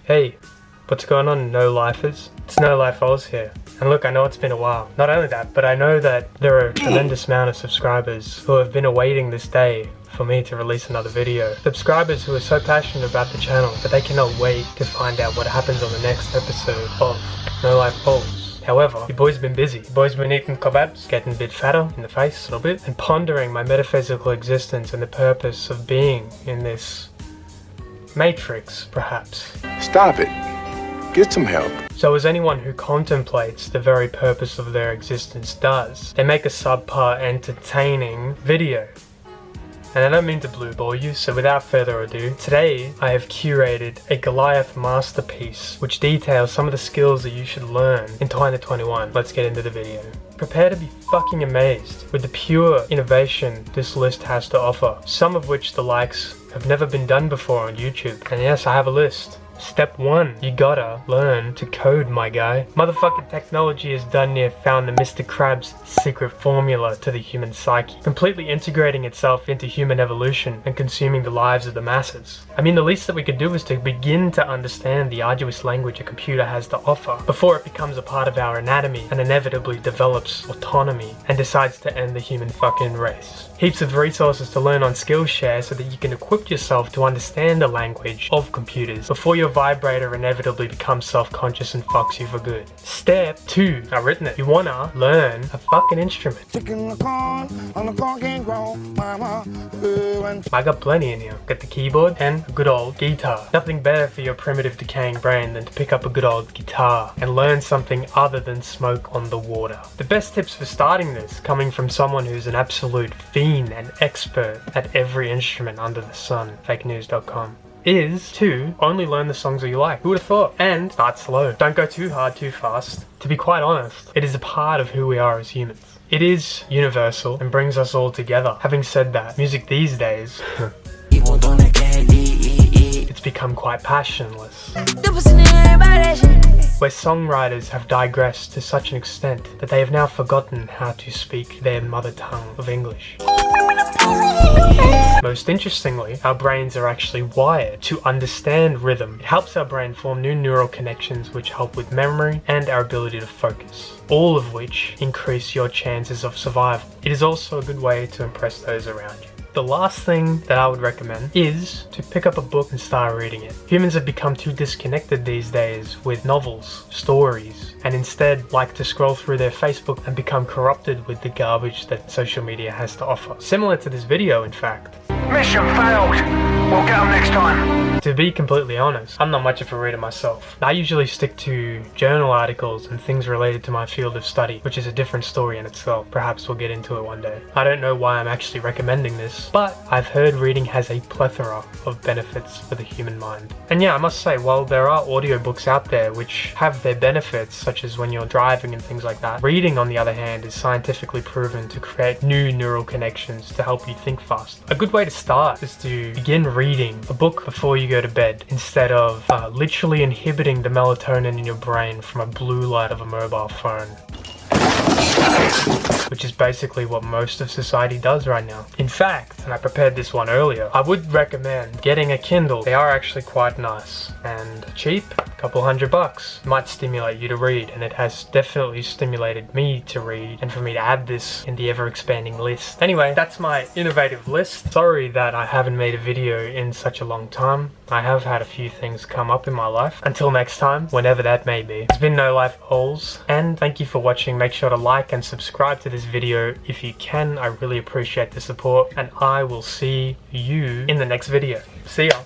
Hey, what's going on, No-Lifers? It's No-Life here. And look, I know it's been a while. Not only that, but I know that there are a tremendous amount of subscribers who have been awaiting this day for me to release another video. Subscribers who are so passionate about the channel that they cannot wait to find out what happens on the next episode of No-Life Polls. However, your boy's been busy. Your boy's been eating kebabs, getting a bit fatter in the face a little bit, and pondering my metaphysical existence and the purpose of being in this matrix, perhaps. Stop it. Get some help. So as anyone who contemplates the very purpose of their existence does, they make a subpar entertaining video. And I don't mean to blue ball you, so without further ado, today I have curated a Goliath masterpiece which details some of the skills that you should learn in 2021. Let's get into the video. Prepare to be fucking amazed with the pure innovation this list has to offer, some of which the likes have never been done before on YouTube. And yes, I have a list. Step 1, you gotta learn to code, my guy. Motherfucking technology has done near found the Mr. Krabs secret formula to the human psyche, completely integrating itself into human evolution and consuming the lives of the masses. I mean, the least that we could do is to begin to understand the arduous language a computer has to offer before it becomes a part of our anatomy and inevitably develops autonomy and decides to end the human fucking race. Heaps of resources to learn on Skillshare so that you can equip yourself to understand the language of computers before your vibrator inevitably becomes self-conscious and fucks you for good. Step 2, I've written it. You wanna learn a fucking instrument. I got plenty in here. Got the keyboard and a good old guitar. Nothing better for your primitive decaying brain than to pick up a good old guitar and learn something other than smoke on the water. The best tips for starting this, coming from someone who's an absolute fiend and expert at every instrument under the sun, fakenews.com, is to only learn the songs that you like. Who would have thought? And start slow. Don't go too hard, too fast. To be quite honest, it is a part of who we are as humans. It is universal and brings us all together. Having said that, music these days, it's become quite passionless, where songwriters have digressed to such an extent that they have now forgotten how to speak their mother tongue of English. Most interestingly, our brains are actually wired to understand rhythm. It helps our brain form new neural connections which help with memory and our ability to focus, all of which increase your chances of survival. It is also a good way to impress those around you. The last thing that I would recommend is to pick up a book and start reading it. Humans have become too disconnected these days with novels, stories, and instead like to scroll through their Facebook and become corrupted with the garbage that social media has to offer. Similar to this video, in fact. Mission failed. We'll get them next time. To be completely honest, I'm not much of a reader myself. I usually stick to journal articles and things related to my field of study, which is a different story in itself. Perhaps we'll get into it one day. I don't know why I'm actually recommending this, but I've heard reading has a plethora of benefits for the human mind. And yeah, I must say, while there are audiobooks out there which have their benefits, such as when you're driving and things like that, reading on the other hand is scientifically proven to create new neural connections to help you think fast. A good way to start is to begin reading a book before you go to bed instead of literally inhibiting the melatonin in your brain from a blue light of a mobile phone, which is basically what most of society does right now. In fact, and I prepared this one earlier, I would recommend getting a Kindle. They are actually quite nice and cheap. Couple $100 might stimulate you to read, and it has definitely stimulated me to read and for me to add this in the ever-expanding list. Anyway, that's my innovative list. Sorry that I haven't made a video in such a long time. I have had a few things come up in my life. Until next time, whenever that may be. It's been No-Life Polls, and thank you for watching. Make sure to like and subscribe to this video if you can. I really appreciate the support, and I will see you in the next video. See ya.